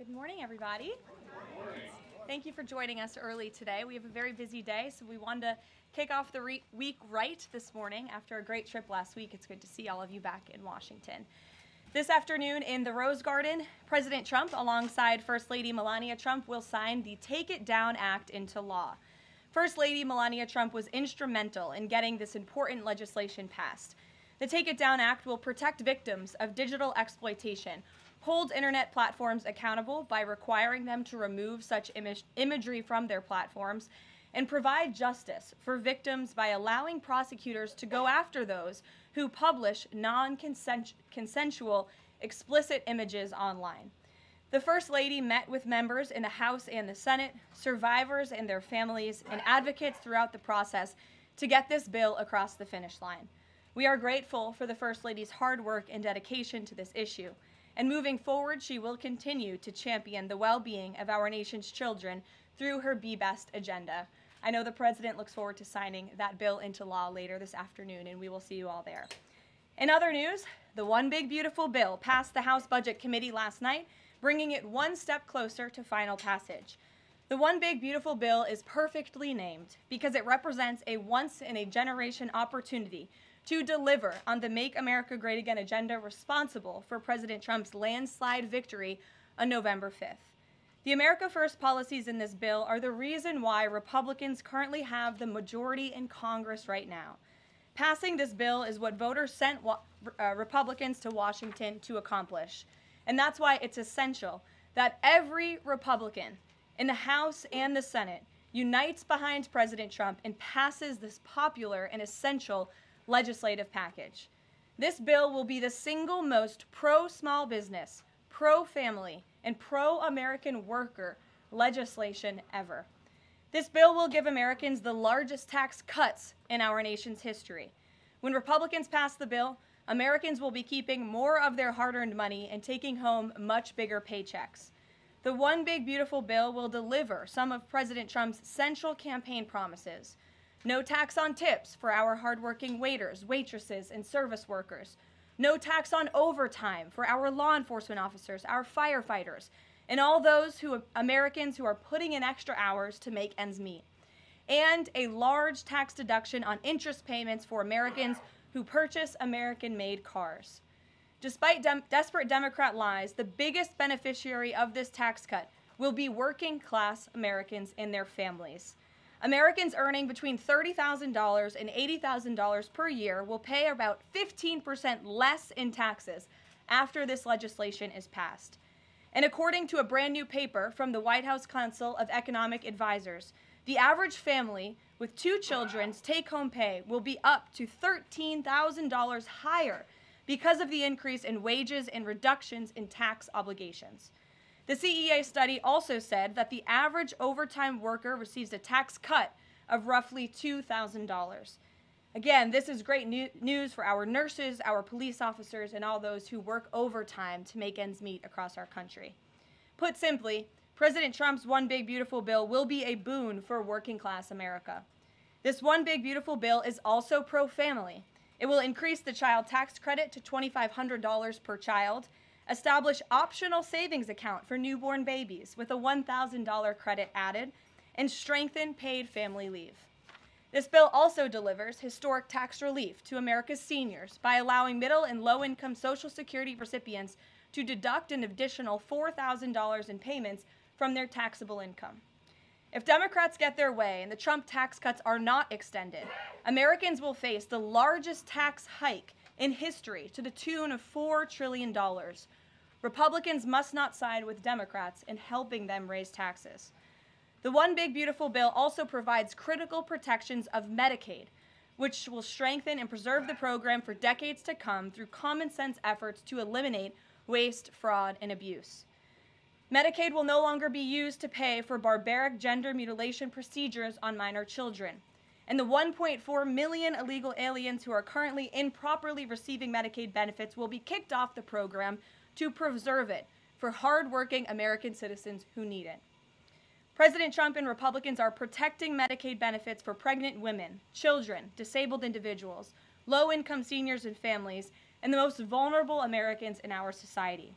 Good morning, everybody. Thank you for joining us early today. We have a very busy day, so we wanted to kick off the week right this morning after a great trip last week. It's good to see all of you back in Washington. This afternoon in the Rose Garden, President Trump, alongside First Lady Melania Trump, will sign the Take It Down Act into law. First Lady Melania Trump was instrumental in getting this important legislation passed. The Take It Down Act will protect victims of digital exploitation, hold internet platforms accountable by requiring them to remove such imagery from their platforms, and provide justice for victims by allowing prosecutors to go after those who publish non-consensual explicit images online. The First Lady met with members in the House and the Senate, survivors and their families, and advocates throughout the process to get this bill across the finish line. We are grateful for the First Lady's hard work and dedication to this issue. And moving forward, she will continue to champion the well-being of our nation's children through her Be Best agenda. I know the President looks forward to signing that bill into law later this afternoon, and we will see you all there. In other news, the One Big Beautiful Bill passed the House Budget Committee last night, bringing it one step closer to final passage. The One Big Beautiful Bill is perfectly named because it represents a once-in-a-generation opportunity to deliver on the Make America Great Again agenda responsible for President Trump's landslide victory on November 5th. The America First policies in this bill are the reason why Republicans currently have the majority in Congress right now. Passing this bill is what voters sent Republicans to Washington to accomplish. And that's why it's essential that every Republican in the House and the Senate unites behind President Trump and passes this popular and essential legislative package. This bill will be the single most pro-small business, pro-family, and pro-American worker legislation ever. This bill will give Americans the largest tax cuts in our nation's history. When Republicans pass the bill, Americans will be keeping more of their hard-earned money and taking home much bigger paychecks. The One Big Beautiful Bill will deliver some of President Trump's central campaign promises. No tax on tips for our hardworking waiters, waitresses, and service workers. No tax on overtime for our law enforcement officers, our firefighters, and all those Americans who are putting in extra hours to make ends meet. And a large tax deduction on interest payments for Americans who purchase American-made cars. Despite desperate Democrat lies, the biggest beneficiary of this tax cut will be working-class Americans and their families. Americans earning between $30,000 and $80,000 per year will pay about 15% less in taxes after this legislation is passed. And according to a brand new paper from the White House Council of Economic Advisors, the average family with 2 children's take-home pay will be up to $13,000 higher because of the increase in wages and reductions in tax obligations. The CEA study also said that the average overtime worker receives a tax cut of roughly $2,000. Again, this is great news for our nurses, our police officers, and all those who work overtime to make ends meet across our country. Put simply, President Trump's One Big Beautiful Bill will be a boon for working-class America. This One Big Beautiful Bill is also pro-family. It will increase the child tax credit to $2,500 per child, establish optional savings account for newborn babies with a $1,000 credit added, and strengthen paid family leave. This bill also delivers historic tax relief to America's seniors by allowing middle and low-income Social Security recipients to deduct an additional $4,000 in payments from their taxable income. If Democrats get their way and the Trump tax cuts are not extended, Americans will face the largest tax hike in history to the tune of $4 trillion. Republicans must not side with Democrats in helping them raise taxes. The One Big Beautiful Bill also provides critical protections of Medicaid, which will strengthen and preserve the program for decades to come through common sense efforts to eliminate waste, fraud, and abuse. Medicaid will no longer be used to pay for barbaric gender mutilation procedures on minor children. And the 1.4 million illegal aliens who are currently improperly receiving Medicaid benefits will be kicked off the program to preserve it for hardworking American citizens who need it. President Trump and Republicans are protecting Medicaid benefits for pregnant women, children, disabled individuals, low-income seniors and families, and the most vulnerable Americans in our society.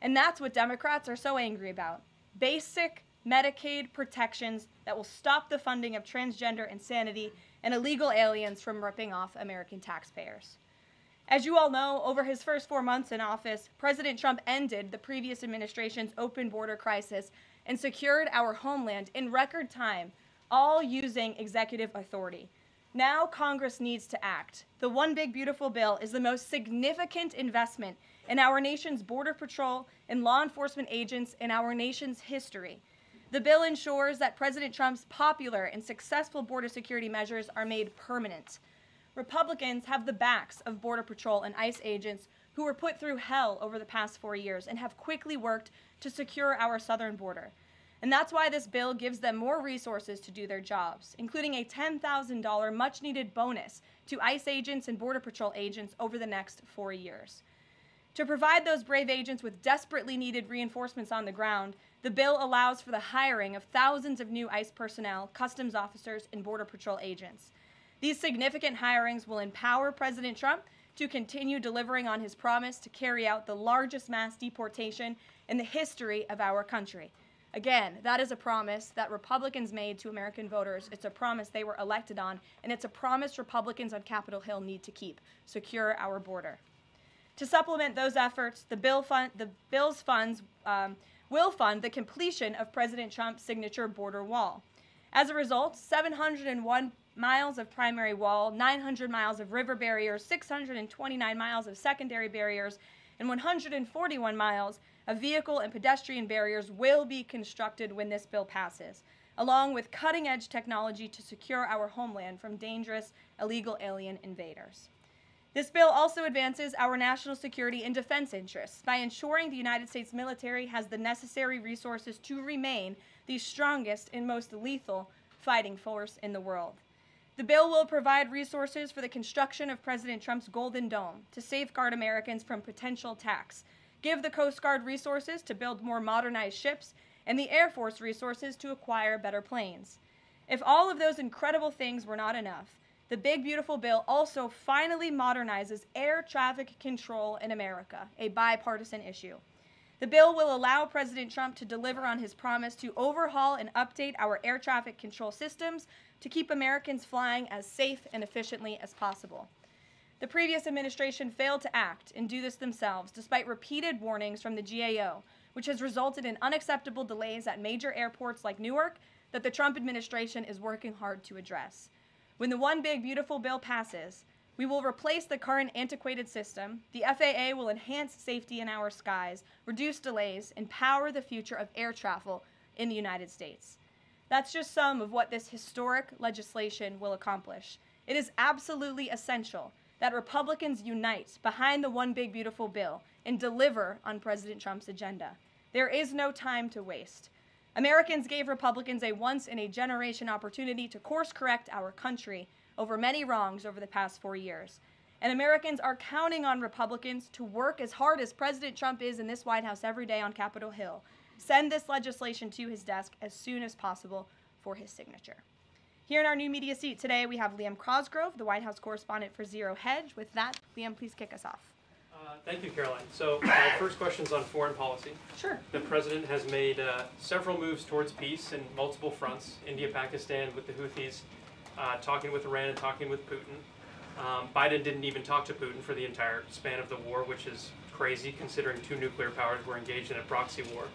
And that's what Democrats are so angry about. Basic Medicaid protections that will stop the funding of transgender insanity and illegal aliens from ripping off American taxpayers. As you all know, over his first 4 months in office, President Trump ended the previous administration's open border crisis and secured our homeland in record time, all using executive authority. Now Congress needs to act. The One Big Beautiful Bill is the most significant investment in our nation's border patrol and law enforcement agents in our nation's history. The bill ensures that President Trump's popular and successful border security measures are made permanent. Republicans have the backs of Border Patrol and ICE agents who were put through hell over the past 4 years and have quickly worked to secure our southern border. And that's why this bill gives them more resources to do their jobs, including a $10,000 much-needed bonus to ICE agents and Border Patrol agents over the next 4 years. To provide those brave agents with desperately needed reinforcements on the ground, the bill allows for the hiring of thousands of new ICE personnel, customs officers, and Border Patrol agents. These significant hirings will empower President Trump to continue delivering on his promise to carry out the largest mass deportation in the history of our country. Again, that is a promise that Republicans made to American voters. It's a promise they were elected on, and it's a promise Republicans on Capitol Hill need to keep: secure our border. To supplement those efforts, the bill's funds will fund the completion of President Trump's signature border wall. As a result, 701 miles of primary wall, 900 miles of river barriers, 629 miles of secondary barriers, and 141 miles of vehicle and pedestrian barriers will be constructed when this bill passes, along with cutting-edge technology to secure our homeland from dangerous illegal alien invaders. This bill also advances our national security and defense interests by ensuring the United States military has the necessary resources to remain the strongest and most lethal fighting force in the world. The bill will provide resources for the construction of President Trump's Golden Dome to safeguard Americans from potential attacks, give the Coast Guard resources to build more modernized ships, and the Air Force resources to acquire better planes. If all of those incredible things were not enough, the Big Beautiful Bill also finally modernizes air traffic control in America, a bipartisan issue. The bill will allow President Trump to deliver on his promise to overhaul and update our air traffic control systems to keep Americans flying as safe and efficiently as possible. The previous administration failed to act and do this themselves, despite repeated warnings from the GAO, which has resulted in unacceptable delays at major airports like Newark that the Trump administration is working hard to address. When the One Big Beautiful Bill passes, we will replace the current antiquated system, the FAA will enhance safety in our skies, reduce delays, and power the future of air travel in the United States. That's just some of what this historic legislation will accomplish. It is absolutely essential that Republicans unite behind the One Big Beautiful Bill and deliver on President Trump's agenda. There is no time to waste. Americans gave Republicans a once-in-a-generation opportunity to course-correct our country over many wrongs over the past 4 years. And Americans are counting on Republicans to work as hard as President Trump is in this White House every day on Capitol Hill. Send this legislation to his desk as soon as possible for his signature. Here in our new media seat today, we have Liam Cosgrove, the White House correspondent for Zero Hedge. With that, Liam, please kick us off. Thank you, Karoline. So my first question is on foreign policy. Sure. The president has made several moves towards peace in multiple fronts: India, Pakistan with the Houthis, talking with Iran and talking with Putin. Biden didn't even talk to Putin for the entire span of the war, which is crazy considering 2 nuclear powers were engaged in a proxy war.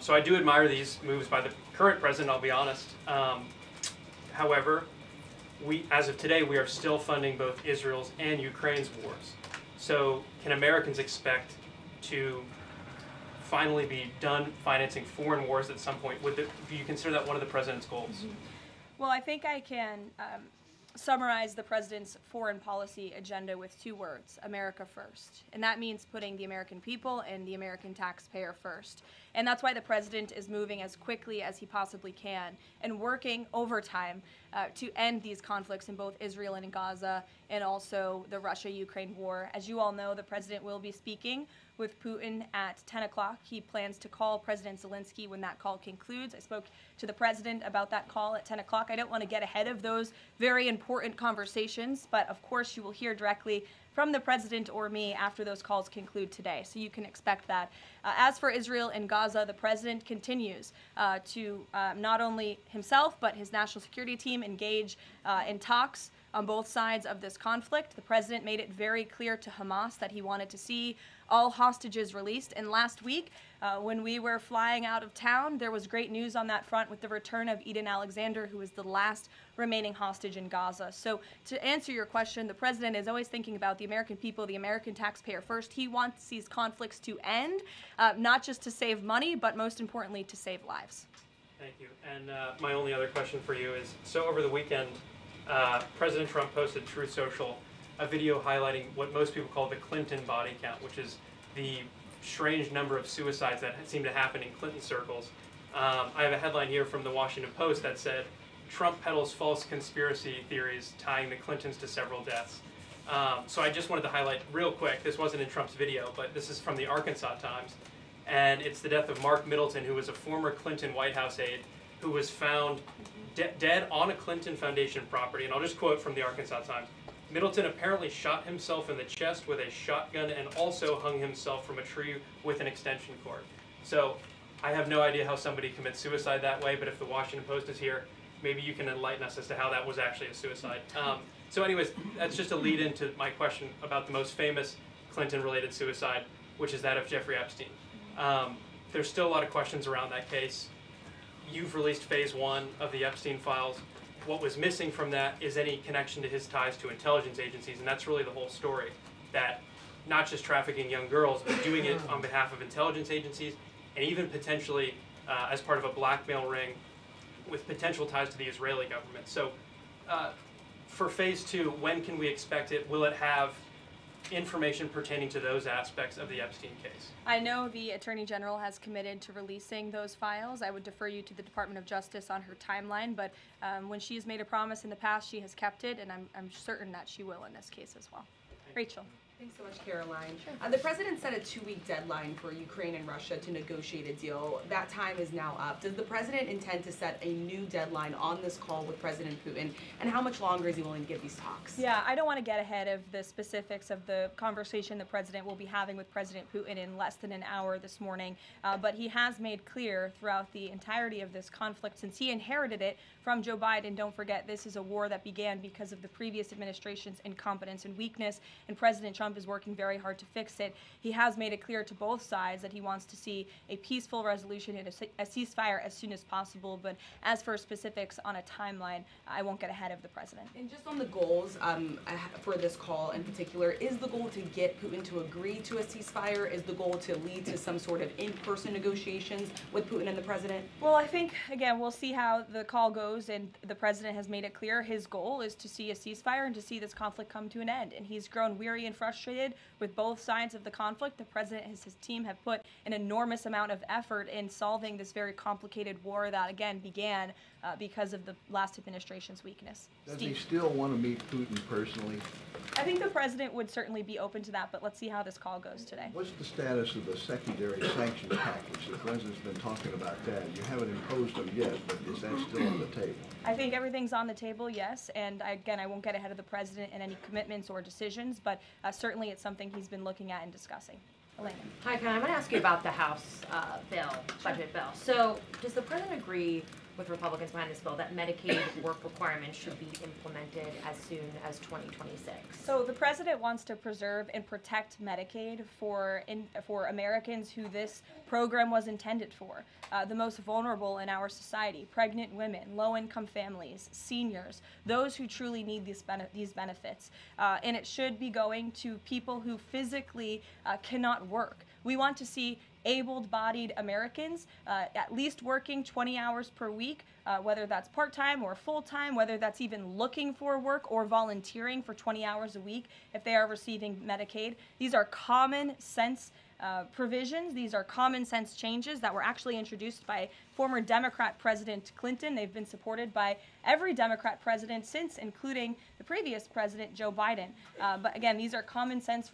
So I do admire these moves by the current president, I'll be honest. However, as of today, we are still funding both Israel's and Ukraine's wars. So can Americans expect to finally be done financing foreign wars at some point? Do you consider that one of the president's goals? Mm-hmm. Well, I think I can summarize the president's foreign policy agenda with 2 words: America first. And that means putting the American people and the American taxpayer first. And that's why the president is moving as quickly as he possibly can and working overtime to end these conflicts in both Israel and in Gaza, and also the Russia-Ukraine war. As you all know, the president will be speaking with Putin at 10 o'clock. He plans to call President Zelensky when that call concludes. I spoke to the president about that call at 10 o'clock. I don't want to get ahead of those very important conversations, but of course you will hear directly from the president or me after those calls conclude today. So you can expect that. As for Israel and Gaza, the president continues to not only himself but his national security team engage in talks on both sides of this conflict. The president made it very clear to Hamas that he wanted to see all hostages released. And last week, when we were flying out of town, there was great news on that front with the return of Eden Alexander, who is the last remaining hostage in Gaza. So to answer your question, the president is always thinking about the American people, the American taxpayer first. He wants these conflicts to end, not just to save money, but most importantly, to save lives. Thank you. And my only other question for you is, so over the weekend, President Trump posted Truth Social a video highlighting what most people call the Clinton body count, which is the strange number of suicides that seem to happen in Clinton circles. I have a headline here from the Washington Post that said, Trump peddles false conspiracy theories tying the Clintons to several deaths. So I just wanted to highlight real quick, this wasn't in Trump's video, but this is from the Arkansas Times, and it's the death of Mark Middleton, who was a former Clinton White House aide, who was found dead on a Clinton Foundation property. And I'll just quote from the Arkansas Times. Middleton apparently shot himself in the chest with a shotgun and also hung himself from a tree with an extension cord. So I have no idea how somebody commits suicide that way, but if the Washington Post is here, maybe you can enlighten us as to how that was actually a suicide. So anyways, that's just a lead into my question about the most famous Clinton-related suicide, which is that of Jeffrey Epstein. There's still a lot of questions around that case. You've released phase 1 of the Epstein files. What was missing from that is any connection to his ties to intelligence agencies, and that's really the whole story, that not just trafficking young girls, but doing it on behalf of intelligence agencies, and even potentially as part of a blackmail ring with potential ties to the Israeli government. So for phase 2, when can we expect it? Will it have information pertaining to those aspects of the Epstein case? I know the Attorney General has committed to releasing those files. I would defer you to the Department of Justice on her timeline, but when she has made a promise in the past, she has kept it, and I'm certain that she will in this case as well. Rachel. Thanks so much, Karoline. Sure. The president set a 2-week deadline for Ukraine and Russia to negotiate a deal. That time is now up. Does the president intend to set a new deadline on this call with President Putin? And how much longer is he willing to give these talks? Yeah, I don't want to get ahead of the specifics of the conversation the president will be having with President Putin in less than an hour this morning. But he has made clear throughout the entirety of this conflict, since he inherited it from Joe Biden. Don't forget, this is a war that began because of the previous administration's incompetence and weakness, and President Trump is working very hard to fix it. He has made it clear to both sides that he wants to see a peaceful resolution and a ceasefire as soon as possible. But as for specifics on a timeline, I won't get ahead of the president. And just on the goals for this call in particular, is the goal to get Putin to agree to a ceasefire? Is the goal to lead to some sort of in-person negotiations with Putin and the president? Well, I think, again, we'll see how the call goes, and the president has made it clear his goal is to see a ceasefire and to see this conflict come to an end. And he's grown weary and frustrated with both sides of the conflict. The president and his team have put an enormous amount of effort in solving this very complicated war that, again, began because of the last administration's weakness. Does he still want to meet Putin personally? I think the president would certainly be open to that, but let's see how this call goes today. What's the status of the secondary sanctions package? The president's been talking about that. You haven't imposed them yet, but is that still on the table? I think everything's on the table, yes, and again, I won't get ahead of the president in any commitments or decisions, but certainly it's something he's been looking at and discussing. Elena. Hi, Ken. I'm going to ask you about the House budget bill. So does the president agree with Republicans behind this bill that Medicaid work requirements should be implemented as soon as 2026? So the president wants to preserve and protect Medicaid for Americans who this program was intended for, the most vulnerable in our society: pregnant women, low-income families, seniors, those who truly need these benefits. And it should be going to people who physically cannot work. We want to see able-bodied Americans at least working 20 hours per week, whether that's part-time or full-time, whether that's even looking for work or volunteering for 20 hours a week if they are receiving Medicaid. These are common sense provisions. These are common sense changes that were actually introduced by former Democrat President Clinton. They've been supported by every Democrat president since, including the previous president, Joe Biden. But again, these are common sense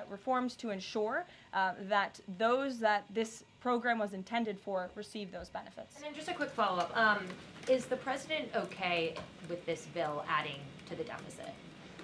reforms to ensure that those that this program was intended for receive those benefits. And then just a quick follow-up. Is the president okay with this bill adding to the deficit?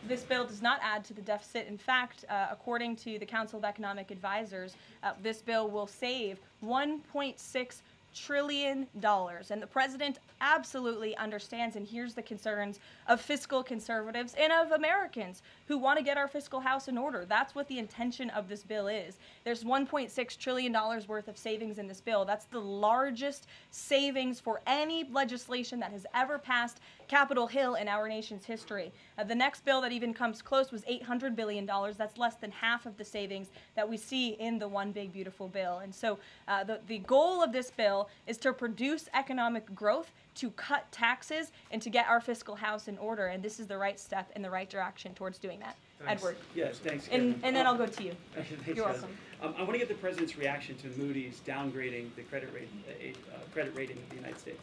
this bill does not add to the deficit. In fact, according to the Council of Economic Advisors, this bill will save $1.6 trillion. And the president absolutely understands and hears the concerns of fiscal conservatives and of Americans who want to get our fiscal house in order. That's what the intention of this bill is. There's $1.6 trillion worth of savings in this bill. That's the largest savings for any legislation that has ever passed Capitol Hill in our nation's history. The next bill that even comes close was $800 billion. That's less than half of the savings that we see in the One Big Beautiful Bill. And so the goal of this bill is to produce economic growth, to cut taxes, and to get our fiscal house in order. And this is the right step in the right direction towards doing that. Thanks. Edward. Yes, thanks. And then I'll go to you. Thanks, You're guys. welcome. I want to get the president's reaction to Moody's downgrading the credit rating of the United States.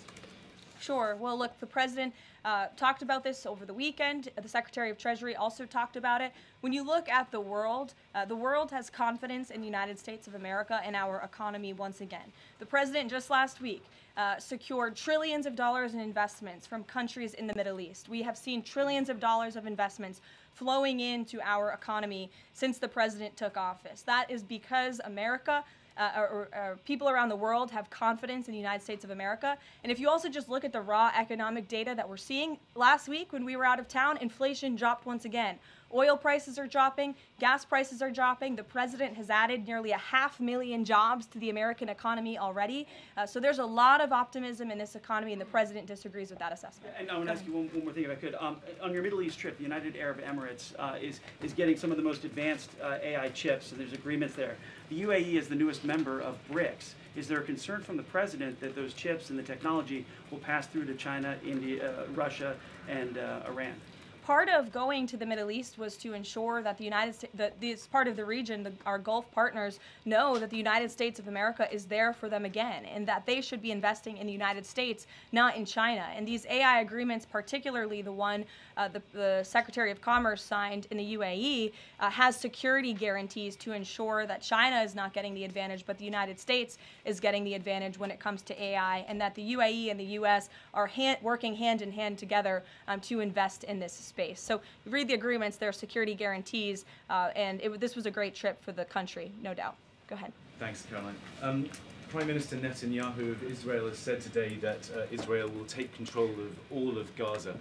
Sure. Well, look, the president talked about this over the weekend. The Secretary of Treasury also talked about it. When you look at the world has confidence in the United States of America and our economy once again. The president just last week secured trillions of dollars in investments from countries in the Middle East. We have seen trillions of dollars of investments flowing into our economy since the president took office. That is because America or people around the world have confidence in the United States of America. And if you also just look at the raw economic data that we're seeing, last week when we were out of town, inflation dropped once again. Oil prices are dropping, gas prices are dropping. The president has added nearly 500,000 jobs to the American economy already. So there's a lot of optimism in this economy, and the president disagrees with that assessment. And I want to ask you one more thing, if I could. On your Middle East trip, the United Arab Emirates is getting some of the most advanced AI chips, and there's agreements there. The UAE is the newest member of BRICS. Is there a concern from the president that those chips and the technology will pass through to China, India, Russia, and Iran? Part of going to the Middle East was to ensure that the United States, that this part of the region, our Gulf partners, know that the United States of America is there for them again, and that they should be investing in the United States, not in China. And these AI agreements, particularly the one the Secretary of Commerce signed in the UAE, has security guarantees to ensure that China is not getting the advantage, but the United States is getting the advantage when it comes to AI, and that the UAE and the U.S. are working hand in hand together to invest in this space. So you read the agreements, there are security guarantees, and this was a great trip for the country, no doubt. Go ahead. Thanks, Caroline. Prime Minister Netanyahu of Israel has said today that Israel will take control of all of Gaza.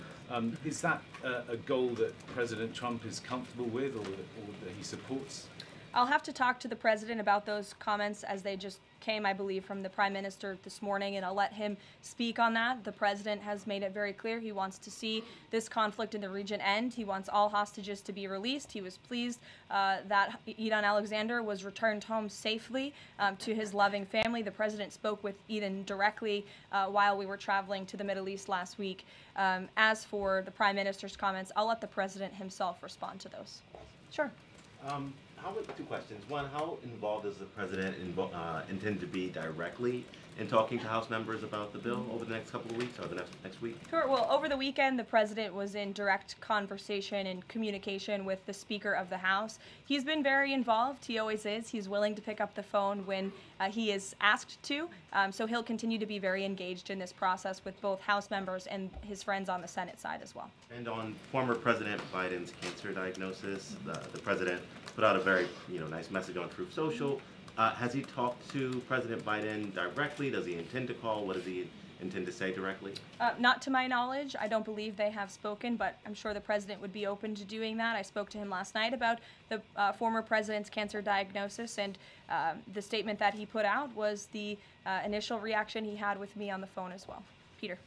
Is that a goal that President Trump is comfortable with, or that he supports? I'll have to talk to the president about those comments as they just came, I believe, from the prime minister this morning, and I'll let him speak on that. The president has made it very clear he wants to see this conflict in the region end. He wants all hostages to be released. He was pleased that Eden Alexander was returned home safely to his loving family. The president spoke with Eden directly while we were traveling to the Middle East last week. As for the prime minister's comments, I'll let the president himself respond to those. Sure. Two questions. One, how involved does the president intend to be directly in talking to House members about the bill over the next couple of weeks or the next week? Sure. Well, over the weekend, the president was in direct conversation and communication with the Speaker of the House. He's been very involved. He always is. He's willing to pick up the phone when he is asked to. So he'll continue to be very engaged in this process with both House members and his friends on the Senate side as well. And on former President Biden's cancer diagnosis, the president put out a very nice message on Truth Social. Has he talked to President Biden directly? Does he intend to call? What does he intend to say directly? Not to my knowledge. I don't believe they have spoken, but I'm sure the president would be open to doing that. I spoke to him last night about the former president's cancer diagnosis, and the statement that he put out was the initial reaction he had with me on the phone as well. Peter.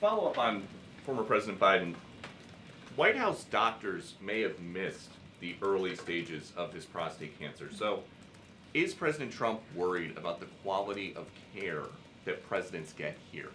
Follow up on former President Biden. White House doctors may have missed the early stages of his prostate cancer. So is President Trump worried about the quality of care that presidents get here?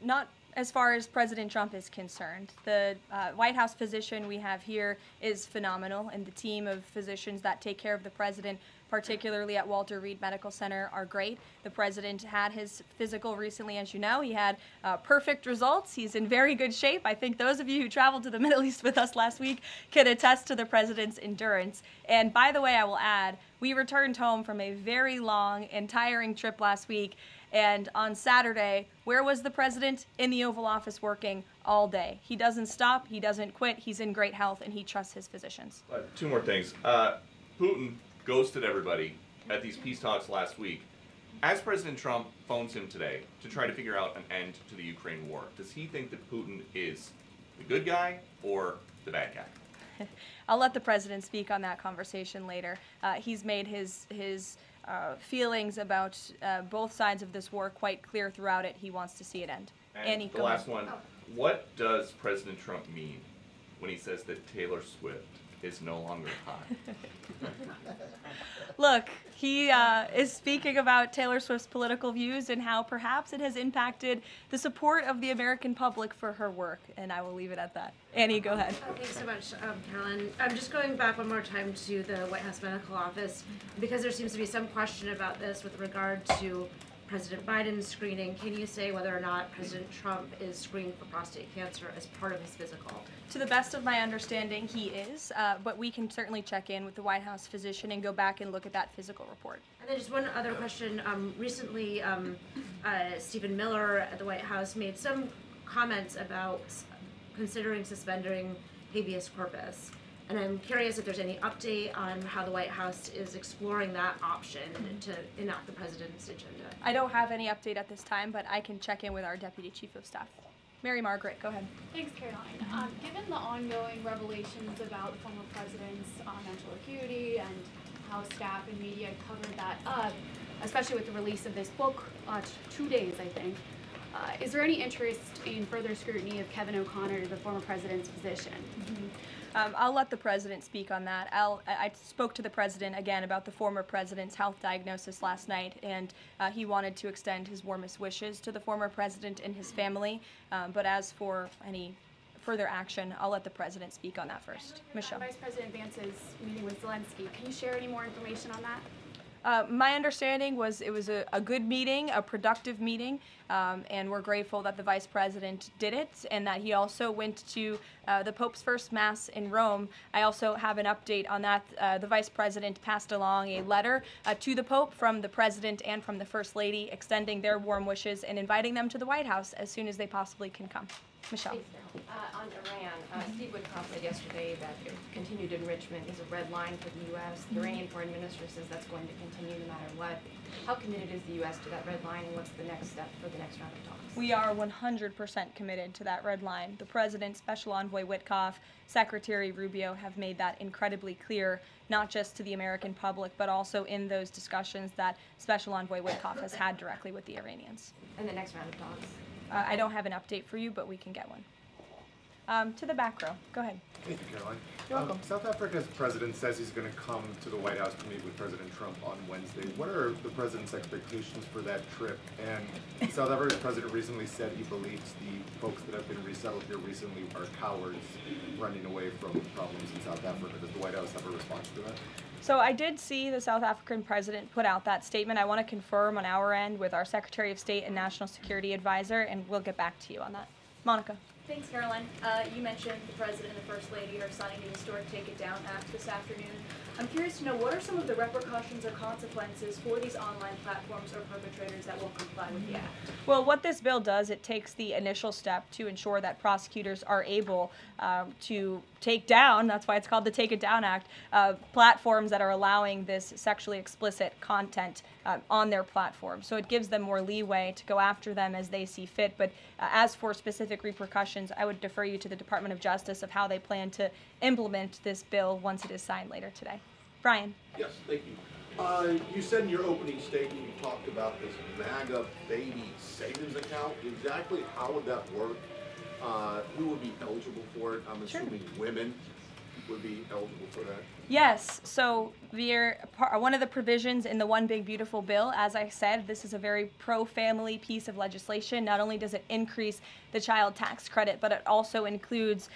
Not as far as President Trump is concerned. The White House physician we have here is phenomenal, and the team of physicians that take care of the president particularly at Walter Reed Medical Center, are great. The president had his physical recently, as you know. He had perfect results. He's in very good shape. I think those of you who traveled to the Middle East with us last week can attest to the president's endurance. And by the way, I will add, we returned home from a very long and tiring trip last week. And on Saturday, where was the president? In the Oval Office working all day. He doesn't stop, he doesn't quit, he's in great health, and he trusts his physicians. Two more things. Putin ghosted everybody at these peace talks last week. As President Trump phones him today to try to figure out an end to the Ukraine war, does he think that Putin is the good guy or the bad guy? I'll let the president speak on that conversation later. He's made his feelings about both sides of this war quite clear throughout it. He wants to see it end. And Annie, the go last ahead. one, what does President Trump mean when he says that Taylor Swift is no longer hot? Look, he is speaking about Taylor Swift's political views and how perhaps it has impacted the support of the American public for her work, and I will leave it at that. Annie, go ahead. Thanks so much, Caroline. I'm just going back one more time to the White House Medical Office because there seems to be some question about this with regard to President Biden's screening. Can you say whether or not President Trump is screened for prostate cancer as part of his physical? To the best of my understanding, he is, but we can certainly check in with the White House physician and go back and look at that physical report. And then just one other question. Recently, Stephen Miller at the White House made some comments about considering suspending habeas corpus. And I'm curious if there's any update on how the White House is exploring that option to enact the president's agenda. I don't have any update at this time, but I can check in with our Deputy Chief of Staff. Mary Margaret, go ahead. Thanks, Caroline. Given the ongoing revelations about the former president's mental acuity and how staff and media covered that up, especially with the release of this book, 2 days, I think, is there any interest in further scrutiny of Kevin O'Connor, the former president's physician? I'll let the president speak on that. I spoke to the president again about the former president's health diagnosis last night, and he wanted to extend his warmest wishes to the former president and his family. But as for any further action, I'll let the president speak on that first. Michelle. Vice President Vance's meeting with Zelensky. Can you share any more information on that? My understanding was it was a good meeting, a productive meeting, and we're grateful that the Vice President did it and that he also went to the Pope's first Mass in Rome. I also have an update on that. The Vice President passed along a letter to the Pope from the President and from the First Lady extending their warm wishes and inviting them to the White House as soon as they possibly can come. Michelle. On Iran, Steve Witkoff said yesterday that continued enrichment is a red line for the U.S. The Iranian foreign minister says that's going to continue no matter what. How committed is the U.S. to that red line, and what's the next step for the next round of talks? We are 100% committed to that red line. The President, Special Envoy Witkoff, Secretary Rubio have made that incredibly clear, not just to the American public, but also in those discussions that Special Envoy Witkoff has had directly with the Iranians. And the next round of talks? I don't have an update for you, but we can get one. To the back row. Go ahead. Thank you, Caroline. You're welcome. South Africa's president says he's going to come to the White House to meet with President Trump on Wednesday. What are the president's expectations for that trip? And South Africa's president recently said he believes the folks that have been resettled here recently are cowards running away from problems in South Africa. Does the White House have a response to that? So I did see the South African president put out that statement. I want to confirm on our end with our Secretary of State and National Security Advisor, and we'll get back to you on that. Monica. Thanks, Caroline. You mentioned the President and the First Lady are signing the historic Take It Down Act this afternoon. I'm curious to know, what are some of the repercussions or consequences for these online platforms or perpetrators that won't comply with the act? Well, what this bill does, it takes the initial step to ensure that prosecutors are able to take down, that's why it's called the Take It Down Act, platforms that are allowing this sexually explicit content on their platform. So it gives them more leeway to go after them as they see fit. But as for specific repercussions, I would defer you to the Department of Justice of how they plan to implement this bill once it is signed later today. Brian. Yes, thank you. You said in your opening statement you talked about this MAGA baby savings account. Exactly how would that work? Who would be eligible for it? I'm assuming women. would be eligible for that? Yes, so one of the provisions in the One Big Beautiful Bill, as I said, this is a very pro-family piece of legislation. Not only does it increase the child tax credit, but it also includes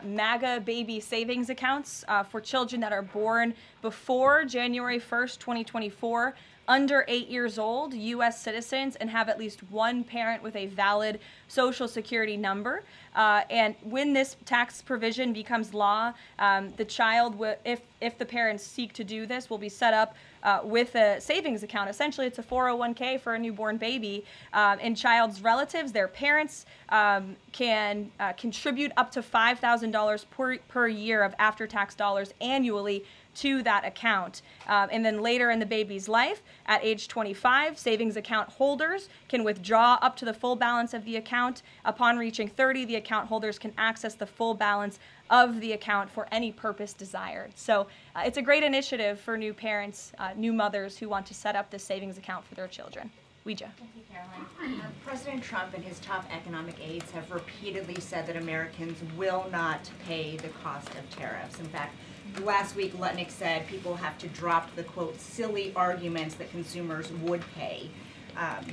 MAGA baby savings accounts for children that are born before January 1st, 2024, under 8 years old, U.S. citizens, and have at least one parent with a valid Social Security number. And when this tax provision becomes law, the child, if the parents seek to do this, will be set up with a savings account. Essentially, it's a 401k for a newborn baby. And child's relatives, their parents, can contribute up to $5,000 per year of after-tax dollars annually to that account. And then later in the baby's life, at age 25, savings account holders can withdraw up to the full balance of the account. Upon reaching 30, the account holders can access the full balance of the account for any purpose desired. So it's a great initiative for new parents, new mothers who want to set up this savings account for their children. Ouija. Thank you, Karoline. President Trump and his top economic aides have repeatedly said that Americans will not pay the cost of tariffs. In fact, last week, Lutnick said people have to drop the, quote, silly arguments that consumers would pay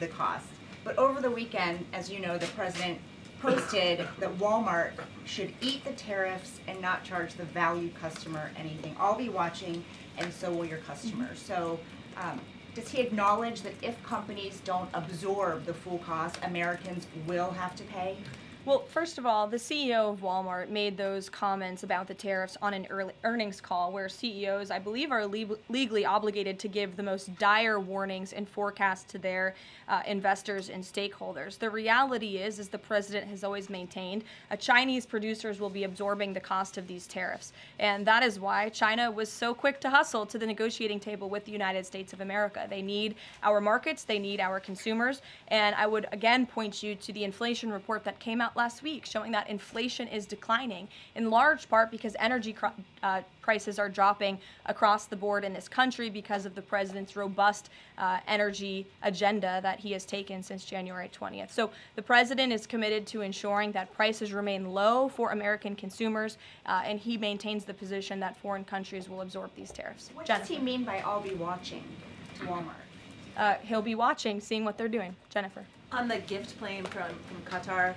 the cost. But over the weekend, as you know, the president posted that Walmart should eat the tariffs and not charge the value customer anything. I'll be watching, and so will your customers. So does he acknowledge that if companies don't absorb the full cost, Americans will have to pay? Well, first of all, the CEO of Walmart made those comments about the tariffs on an earnings call where CEOs, I believe, are legally obligated to give the most dire warnings and forecasts to their investors and stakeholders. The reality is, as the president has always maintained, Chinese producers will be absorbing the cost of these tariffs. And that is why China was so quick to hustle to the negotiating table with the United States of America. They need our markets, they need our consumers, and I would again point you to the inflation report that came out last week showing that inflation is declining in large part because energy prices are dropping across the board in this country because of the president's robust energy agenda that he has taken since January 20th. So the president is committed to ensuring that prices remain low for American consumers, and he maintains the position that foreign countries will absorb these tariffs. What does he mean by I'll be watching to Walmart? He'll be watching, seeing what they're doing. Jennifer. On the gift plane from Qatar,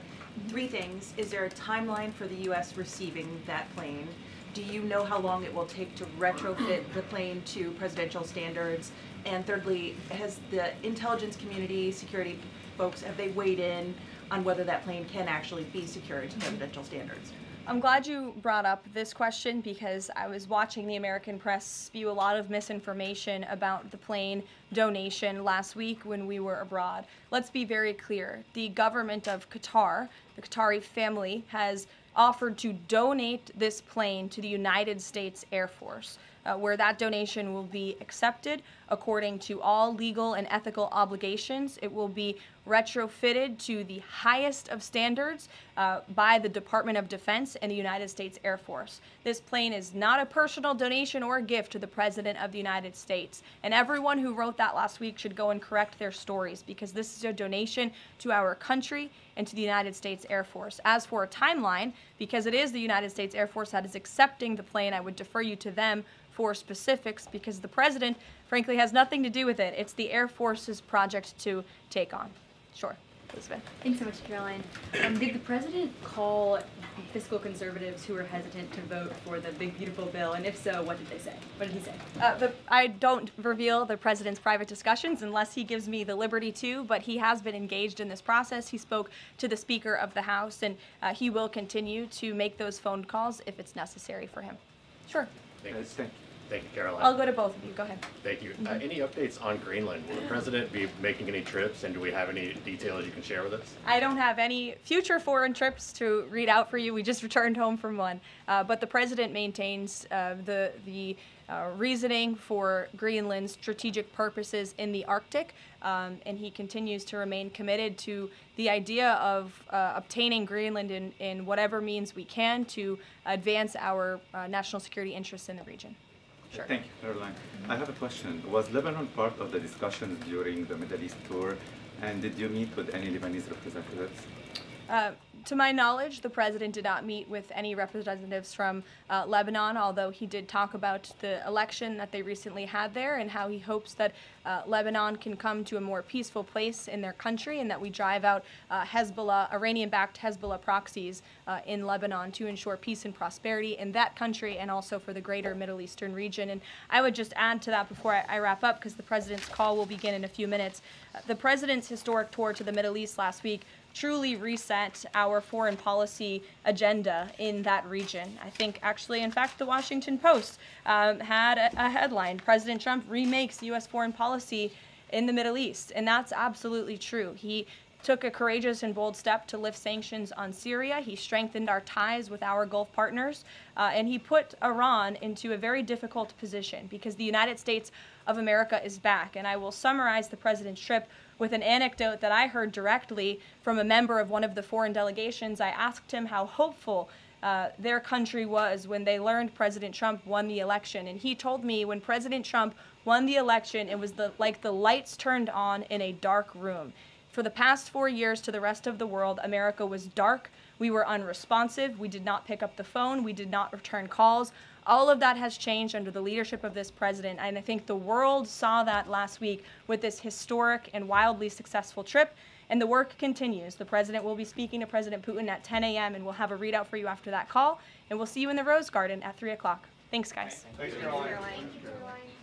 3 things. Is there a timeline for the U.S. receiving that plane? Do you know how long it will take to retrofit the plane to presidential standards? And thirdly, has the intelligence community, security folks, have they weighed in on whether that plane can actually be secured to presidential standards? I'm glad you brought up this question because I was watching the American press spew a lot of misinformation about the plane donation last week when we were abroad. Let's be very clear. The government of Qatar, the Qatari family, has offered to donate this plane to the United States Air Force, where that donation will be accepted according to all legal and ethical obligations. It will be retrofitted to the highest of standards by the Department of Defense and the United States Air Force. This plane is not a personal donation or a gift to the President of the United States. And everyone who wrote that last week should go and correct their stories because this is a donation to our country and to the United States Air Force. As for a timeline, because it is the United States Air Force that is accepting the plane, I would defer you to them for specifics because the President, frankly, has nothing to do with it. It's the Air Force's project to take on. Sure. Elizabeth. Thanks so much, Caroline. Did the president call fiscal conservatives who were hesitant to vote for the Big Beautiful Bill? And if so, what did they say? What did he say? I don't reveal the president's private discussions unless he gives me the liberty to, but he has been engaged in this process. He spoke to the Speaker of the House, and he will continue to make those phone calls if it's necessary for him. Sure. Thank you, Caroline. I'll go to both of you. Go ahead. Thank you. Any updates on Greenland? Will the president be making any trips, and do we have any details you can share with us? I don't have any future foreign trips to read out for you. We just returned home from one. But the president maintains the reasoning for Greenland's strategic purposes in the Arctic, and he continues to remain committed to the idea of obtaining Greenland in whatever means we can to advance our national security interests in the region. Sure. Thank you, Caroline. I have a question. Was Lebanon part of the discussions during the Middle East tour, and did you meet with any Lebanese representatives? To my knowledge, the president did not meet with any representatives from Lebanon, although he did talk about the election that they recently had there and how he hopes that Lebanon can come to a more peaceful place in their country and that we drive out Hezbollah, Iranian-backed Hezbollah proxies in Lebanon to ensure peace and prosperity in that country and also for the greater Middle Eastern region. And I would just add to that before I wrap up, because the president's call will begin in a few minutes. The president's historic tour to the Middle East last week truly reset our foreign policy agenda in that region. I think actually, in fact, the Washington Post had a headline, President Trump remakes U.S. foreign policy in the Middle East. And that's absolutely true. He took a courageous and bold step to lift sanctions on Syria. He strengthened our ties with our Gulf partners. And he put Iran into a very difficult position because the United States of America is back. And I will summarize the president's trip with an anecdote that I heard directly from a member of one of the foreign delegations. I asked him how hopeful their country was when they learned President Trump won the election. And he told me when President Trump won the election, it was like the lights turned on in a dark room. For the past 4 years to the rest of the world, America was dark. We were unresponsive. We did not pick up the phone. We did not return calls. All of that has changed under the leadership of this president, and I think the world saw that last week with this historic and wildly successful trip, and the work continues. The president will be speaking to President Putin at 10 a.m., and we'll have a readout for you after that call, and we'll see you in the Rose Garden at 3 o'clock. Thanks, guys. Thanks, Karoline. Thank you, Karoline.